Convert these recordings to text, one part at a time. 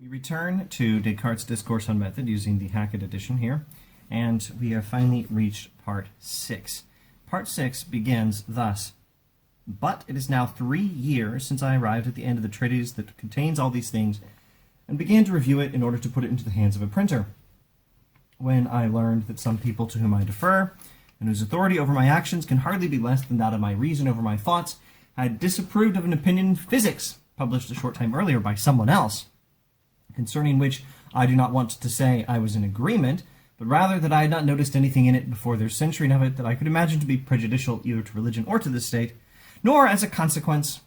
We return to Descartes' Discourse on Method using the Hackett edition here, and we have finally reached part 6. Part 6 begins thus: "But it is now 3 years since I arrived at the end of the treatise that contains all these things, and began to review it in order to put it into the hands of a printer, when I learned that some people to whom I defer, and whose authority over my actions can hardly be less than that of my reason over my thoughts, had disapproved of an opinion in physics, published a short time earlier by someone else, concerning which I do not want to say I was in agreement, but rather that I had not noticed anything in it before their censoring of it that I could imagine to be prejudicial either to religion or to the state, nor, as a consequence,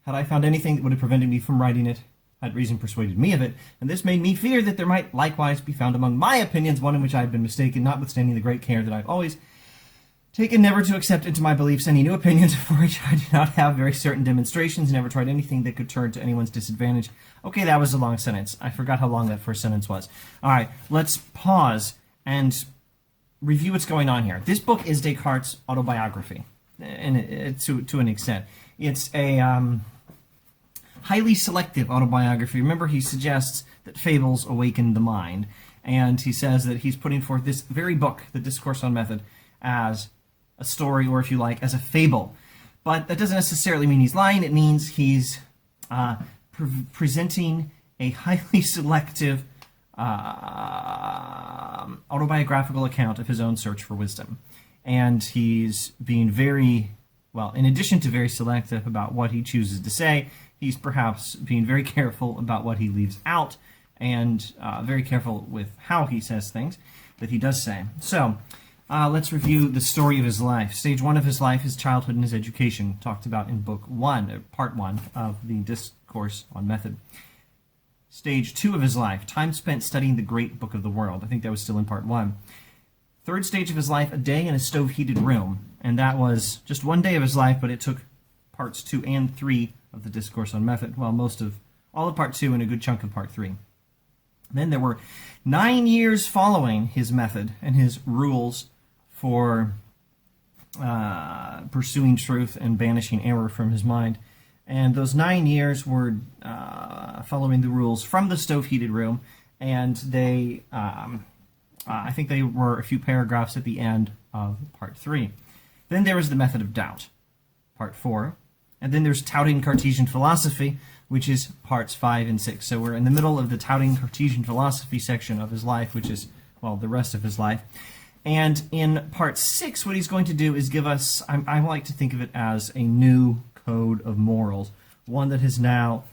had I found anything that would have prevented me from writing it, had reason persuaded me of it, and this made me fear that there might likewise be found among my opinions one in which I had been mistaken, notwithstanding the great care that I have always taken never to accept into my beliefs any new opinions for which I do not have very certain demonstrations, never tried anything that could turn to anyone's disadvantage." Okay, that was a long sentence. I forgot how long that first sentence was. All right, let's pause and review what's going on here. This book is Descartes' autobiography, and to an extent. It's a highly selective autobiography. Remember, he suggests that fables awaken the mind, and he says that he's putting forth this very book, the Discourse on Method, as a story, or if you like, as a fable. But that doesn't necessarily mean he's lying. It means he's presenting a highly selective autobiographical account of his own search for wisdom. And he's being very, well, in addition to very selective about what he chooses to say, he's perhaps being very careful about what he leaves out, and very careful with how he says things that he does say. So, let's review the story of his life. Stage 1 of his life, his childhood and his education, talked about in Book 1, Part 1 of the Discourse on Method. Stage 2 of his life, time spent studying the great book of the world. I think that was still in Part 1. Third stage of his life, a day in a stove-heated room. And that was just one day of his life, but it took Parts 2 and 3 of the Discourse on Method. Well, all of Part 2 and a good chunk of Part 3. Then there were 9 years following his method and his rules for pursuing truth and banishing error from his mind. And those 9 years were following the rules from the stove-heated room, and they, I think they were a few paragraphs at the end of Part 3. Then there was the method of doubt, Part 4. And then there's touting Cartesian philosophy, which is Parts 5 and 6. So we're in the middle of the touting Cartesian philosophy section of his life, which is, well, the rest of his life. And in Part 6, what he's going to do is give us, I like to think of it as a new code of morals, one that has now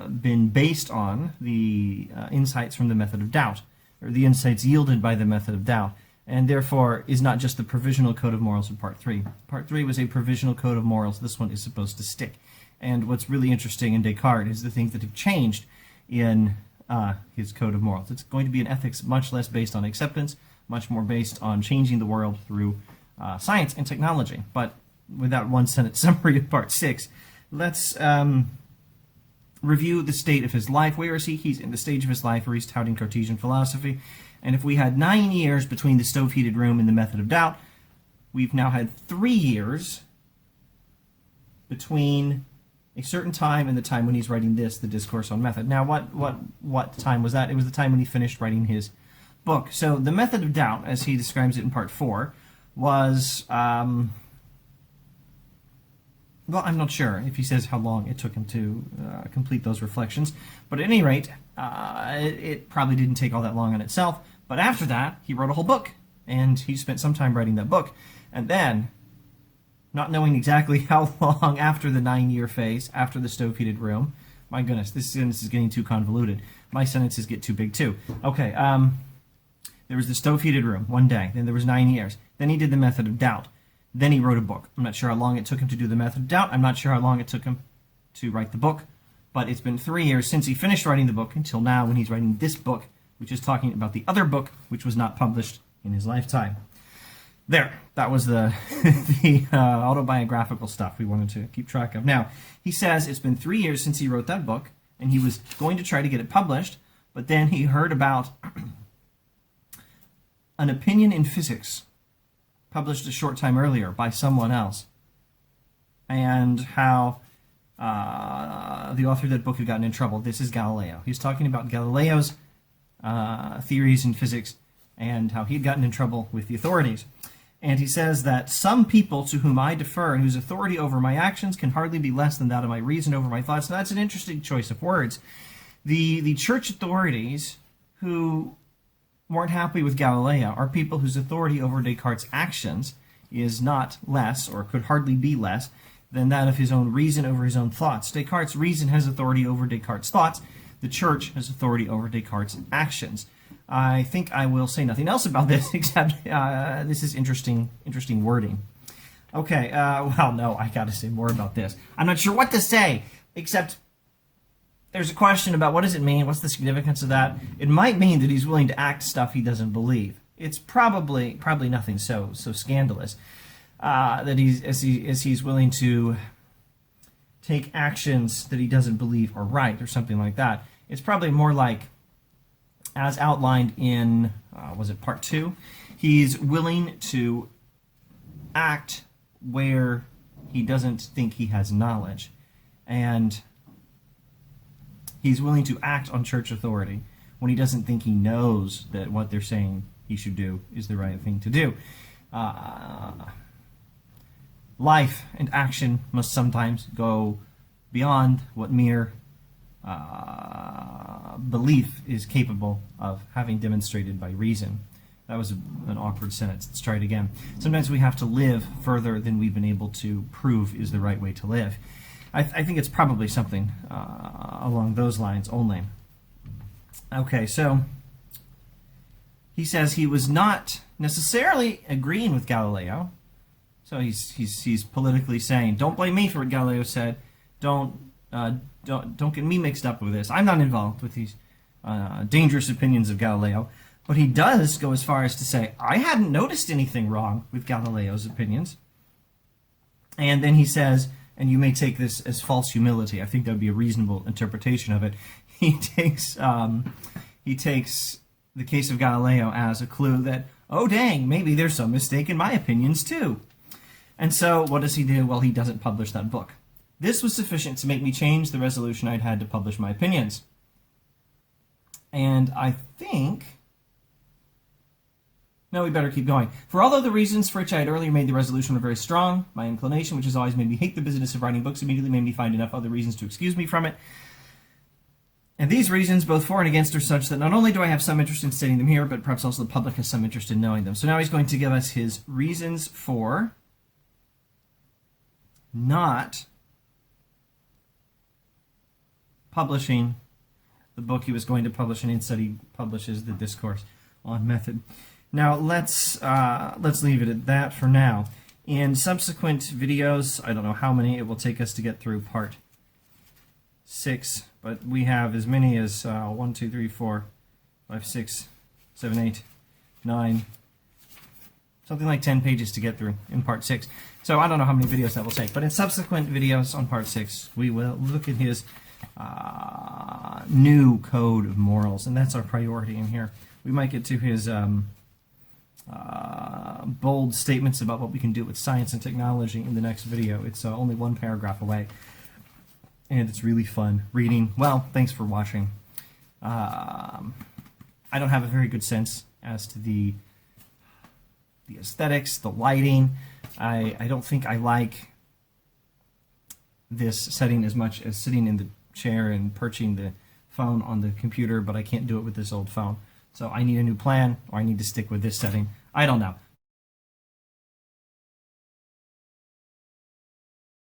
been based on the insights from the method of doubt, or the insights yielded by the method of doubt, and therefore is not just the provisional code of morals of Part 3. Part 3 was a provisional code of morals. This one is supposed to stick. And what's really interesting in Descartes is the things that have changed in his code of morals. It's going to be an ethics much less based on acceptance, much more based on changing the world through science and technology. But with that one-sentence summary of Part 6, let's review the state of his life. Where is he? He's in the stage of his life where he's touting Cartesian philosophy. And if we had 9 years between the stove-heated room and the method of doubt, we've now had 3 years between a certain time and the time when he's writing this, the Discourse on Method. Now, what time was that? It was the time when he finished writing his book. So the method of doubt, as he describes it in Part 4, was, well, I'm not sure if he says how long it took him to complete those reflections, but at any rate, it probably didn't take all that long on itself. But after that, he wrote a whole book, and he spent some time writing that book. And then, not knowing exactly how long after the 9-year phase, after the stove-heated room, my goodness, this sentence is getting too convoluted. My sentences get too big, too. Okay, there was the stove-heated room, one day. Then there was 9 years. Then he did the method of doubt. Then he wrote a book. I'm not sure how long it took him to do the method of doubt. I'm not sure how long it took him to write the book. But it's been 3 years since he finished writing the book until now when he's writing this book, which is talking about the other book, which was not published in his lifetime. There, that was the autobiographical stuff we wanted to keep track of. Now, he says it's been 3 years since he wrote that book, and he was going to try to get it published, but then he heard about an opinion in physics published a short time earlier by someone else, and how the author of that book had gotten in trouble. This is Galileo. He's talking about Galileo's theories in physics and how he had gotten in trouble with the authorities. And he says that some people to whom I defer and whose authority over my actions can hardly be less than that of my reason over my thoughts. Now, that's an interesting choice of words. The church authorities who weren't happy with Galileo are people whose authority over Descartes' actions is not less, or could hardly be less, than that of his own reason over his own thoughts. Descartes' reason has authority over Descartes' thoughts. The church has authority over Descartes' actions. I think I will say nothing else about this, except this is interesting wording. Okay, well, no, I got to say more about this. I'm not sure what to say, except there's a question about what does it mean, what's the significance of that. It might mean that he's willing to act stuff he doesn't believe. It's probably nothing so scandalous that he's willing to take actions that he doesn't believe are right or something like that. It's probably more like, as outlined in, was it part 2? He's willing to act where he doesn't think he has knowledge. And he's willing to act on church authority when he doesn't think he knows that what they're saying he should do is the right thing to do. Life and action must sometimes go beyond what mere belief is capable of having demonstrated by reason. That was an awkward sentence. Let's try it again. Sometimes we have to live further than we've been able to prove is the right way to live. I think it's probably something along those lines only. Okay, so he says he was not necessarily agreeing with Galileo. So he's politically saying, don't blame me for what Galileo said. Don't get me mixed up with this. I'm not involved with these dangerous opinions of Galileo. But he does go as far as to say, I hadn't noticed anything wrong with Galileo's opinions. And then he says, and you may take this as false humility. I think that would be a reasonable interpretation of it. He takes the case of Galileo as a clue that, oh dang, maybe there's some mistake in my opinions too. And so what does he do? Well, he doesn't publish that book. This was sufficient to make me change the resolution I'd had to publish my opinions. And I think... No, we better keep going. For although the reasons for which I had earlier made the resolution were very strong, my inclination, which has always made me hate the business of writing books, immediately made me find enough other reasons to excuse me from it. And these reasons, both for and against, are such that not only do I have some interest in stating them here, but perhaps also the public has some interest in knowing them. So now he's going to give us his reasons for not publishing the book he was going to publish, and instead he publishes the Discourse on Method. Now let's leave it at that for now. In subsequent videos, I don't know how many it will take us to get through part 6, but we have as many as 1, 2, 3, 4, 5, 6, 7, 8, 9, something like 10 pages to get through in part 6. So I don't know how many videos that will take, but in subsequent videos on part 6, we will look at his new code of morals, and that's our priority in here. We might get to his bold statements about what we can do with science and technology in the next video. It's only one paragraph away, and it's really fun reading. Well, thanks for watching. I don't have a very good sense as to the aesthetics, the lighting. I don't think I like this setting as much as sitting in the chair and perching the phone on the computer, but I can't do it with this old phone. So I need a new plan, or I need to stick with this setting. I don't know.